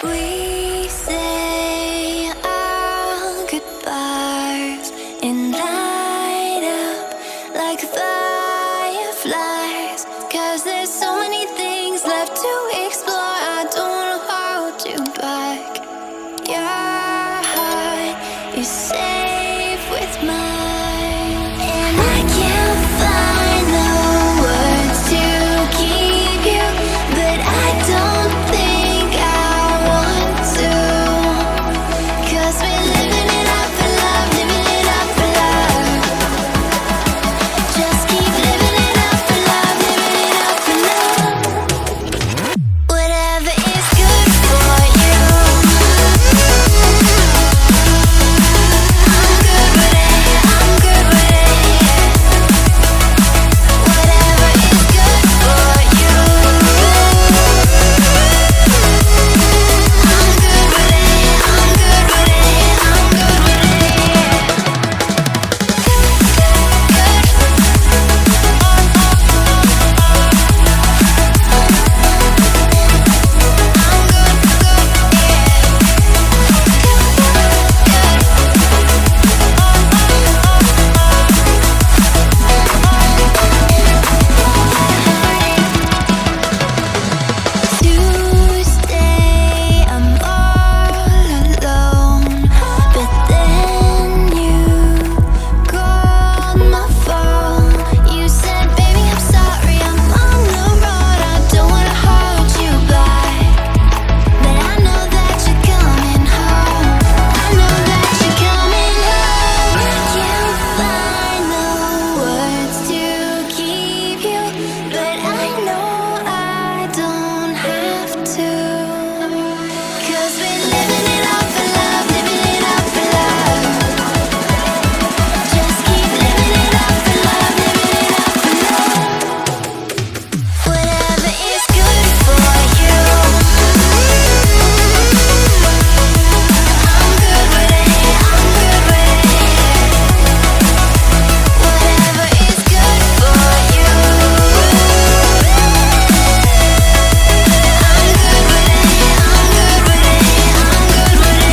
We say our goodbyes and light up like fireflies. 'Cause there's so many things left to explore. I don't wanna hold you back. Your heart is safe with mine, and I can't find the words to keep you, but I don't think I want to. 'Cause we're living it up for love, living it up for love. Just keep living it up for love, living it up for love. Whatever is good for you, I'm good with it, I'm good with it. Whatever is good for you, I'm good with it, I'm good with it, I'm good with it. Tuesday, I'm all alone, but then you called my phone. You said, baby, I'm sorry, I'm on the road. I don't wanna hold you back, but I know that you're coming home. I know that you're coming home. I can't find the words to keep you, but I know I don't have to. 'Cause we're living it up for love, living it up for love. Just keep living it up for love, living it up for love. Whatever is good for you, I'm good with it, I'm good with it. Whatever is good for you, I'm good with it, I'm good with it, I'm good with it.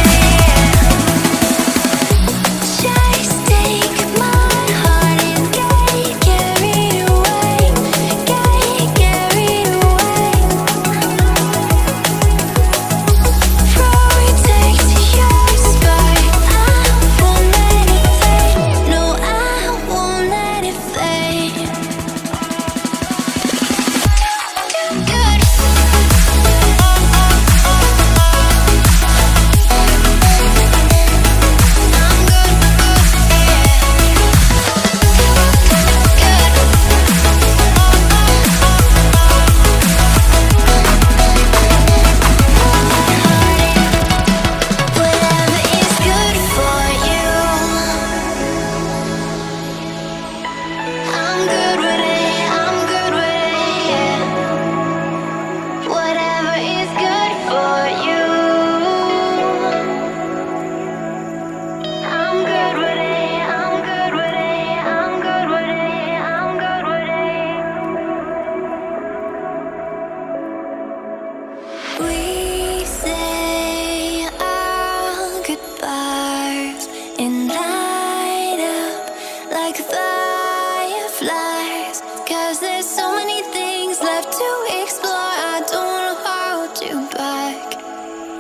Just take my heart and get carried away, get carried away. Protect your spark, I won't let it fade. No, I won't let it fade. Good. Whatever is good for you, I'm good with it, I'm good with it, yeah. Whatever is good for you, I'm good with it, I'm good with it, I'm good with it, I'm good with it. We say our goodbyes and light up like fireflies. 'Cause there's so many things left to explore. I don't wanna hold you back.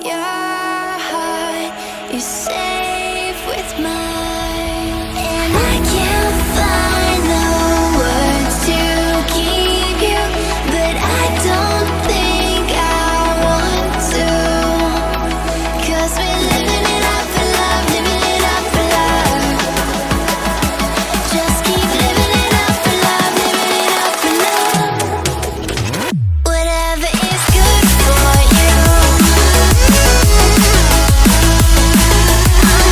Your heart is safe with mine, and I can't find the words to keep you, but I don't think I want to. 'Cause we're living it up for love, living it up for love. Just keep living it up for love, living it up for love. Whatever is good for you, I'm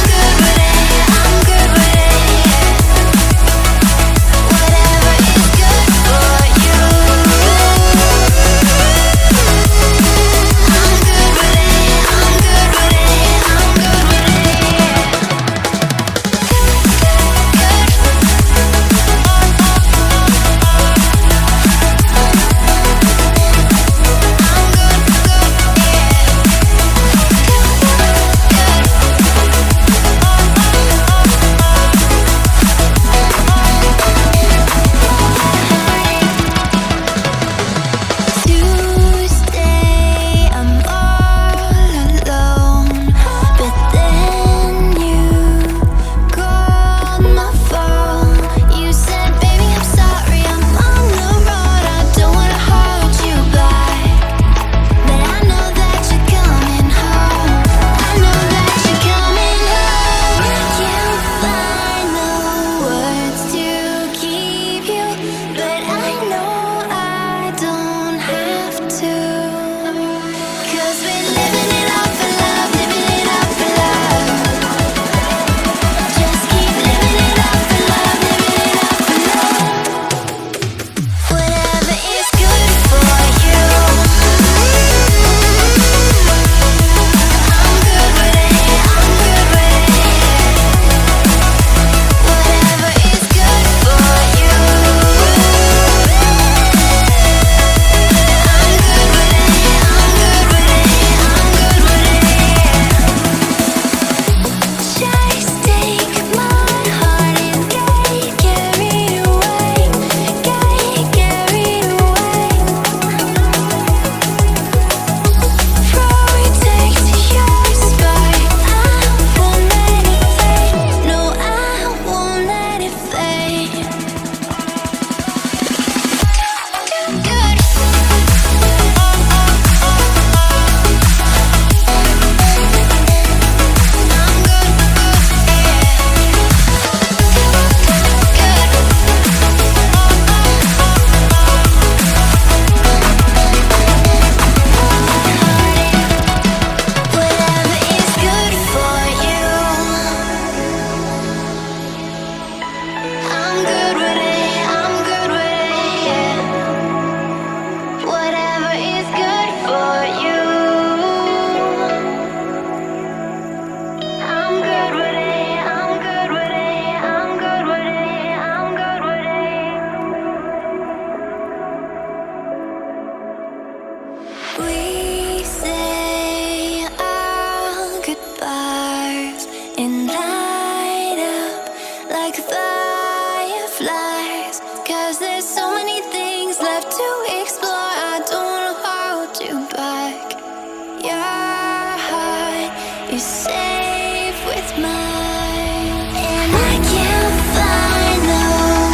you're safe with mine. And I can't find the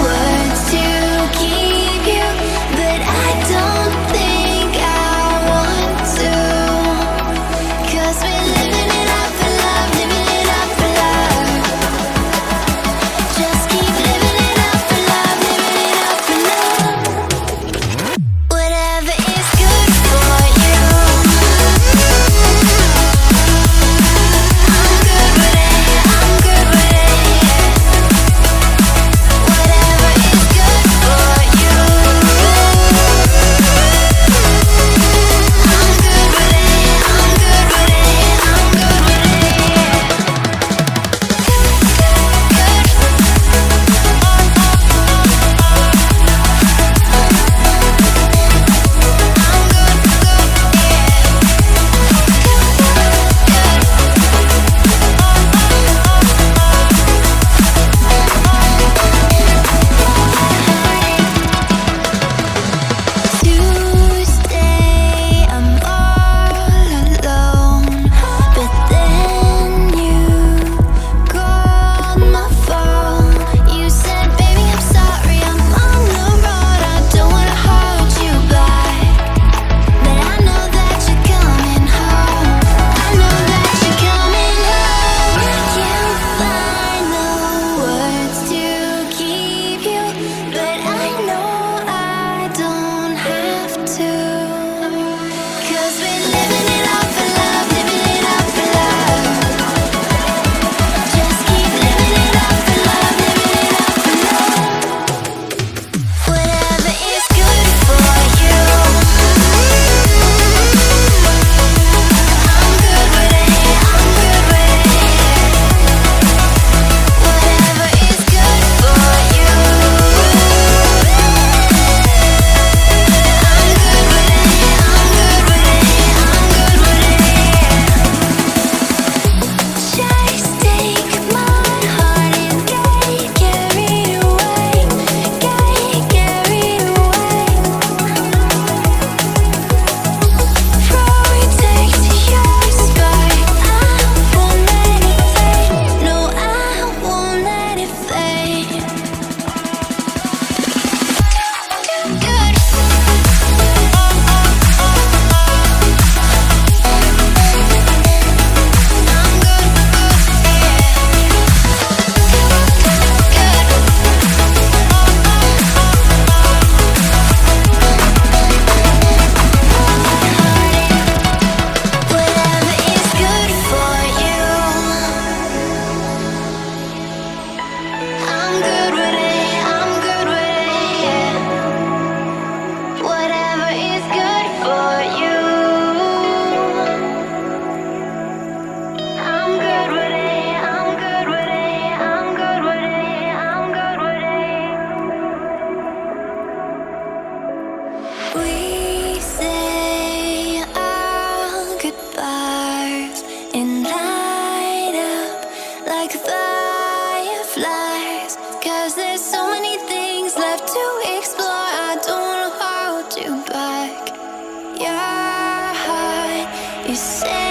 words to keep you, but I don't think I want to. 'Cause we're living it up for love, living it up for love. Just keep living it up for love, living it up for love. Whatever is good for you, I'm good with it, I'm good with it. Whatever is good for you, I'm good with it, I'm good with it, I'm good with it. Tuesday, I'm all alone, but then you called my phone. You said, baby, I'm sorry, I'm on the road. I don't wanna hold you back, but I know that you're coming home. I know that you're coming home. I can't find the words to keep you, but I know I don't have to. 'Cause we're living it up for love, living it up for love. Just keep living it up for love, living it up for love. Whatever is good for you, I'm good with it, I'm good with it. Whatever is good for you, I'm good with it, I'm good with it, I'm good with it. Just take my heart and get carried away, get carried away. Protect your spark, I won't let it fade. No, I won't let it fade. Good. I'm good. Whatever is good for you, I'm good with it, I'm good with it, yeah. Whatever is good for you, I'm good with it, I'm good with it, I'm good with it, I'm good with it. We say our goodbyes and light up like fireflies. 'Cause there's so many things left to explore. I don't wanna hold you back. Your heart, you say